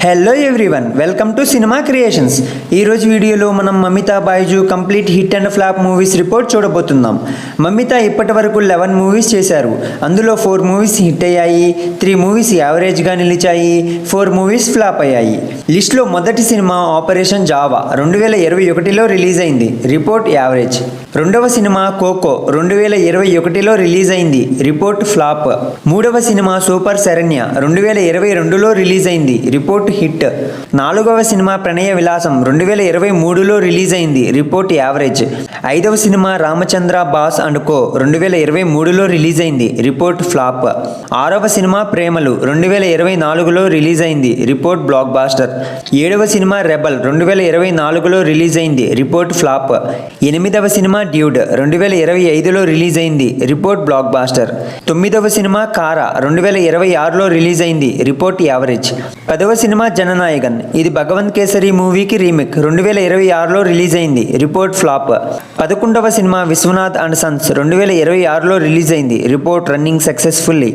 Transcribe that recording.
Hello everyone, welcome to cinema creations. ఈరోజు వీడియోలో మనం Mamitha Baiju complete hit and flop movies report చూడబోతున్నాం. మమితా ఇప్పటి వరకు 11 మూవీస్ చేశారు. అందులో 4 మూవీస్ హిట్ అయ్యాయి, 3 మూవీస్ యావరేజ్గా నిలిచాయి, 4 మూవీస్ ఫ్లాప్ అయ్యాయి. లిస్ట్లో మొదటి సినిమా ఆపరేషన్ జావా 2021లో రిలీజ్ అయింది, రిపోర్ట్ యావరేజ్. రెండవ సినిమా కోకో 2021లో రిలీజ్ అయింది, రిపోర్ట్ ఫ్లాప్. మూడవ సినిమా సూపర్ శరణ్య 2022లో రిలీజ్ అయింది, రిపోర్ట్ హిట్. నాలుగవ సినిమా ప్రణయ విలాసం 2023లో రిలీజ్ అయింది, రిపోర్ట్ యావరేజ్. ఐదవ cinema Ramachandra boss and co 2023లో రిలీజ్ అయింది, రిపోర్ట్ ఫ్లాప్. ఆరవ సినిమా ప్రేమలు 2024లో రిలీజ్ అయింది, రిపోర్ట్ బ్లాక్ బాస్టర్. ఏడవ సినిమా రెబల్ 2024లో రిలీజ్ అయింది, రిపోర్ట్ ఫ్లాప్. ఎనిమిదవ సినిమా డ్యూడ్ 2025లో రిలీజ్ అయింది, రిపోర్ట్ బ్లాక్ బాస్టర్. తొమ్మిదవ సినిమా కారా 2026లో రిలీజ్ అయింది, రిపోర్ట్ యావరేజ్. 10వ సినిమా జననాయకన్, ఇది భగవంత్ కేసరి మూవీకి రీమేక్, 2026లో రిలీజ్ అయింది, రిపోర్ట్ ఫ్లాప్. 11వ సినిమా విశ్వనాథ్ అండ్ సన్స్ 2026లో రిలీజ్ అయింది, రిపోర్ట్ రన్నింగ్ సక్సెస్ఫుల్లీ.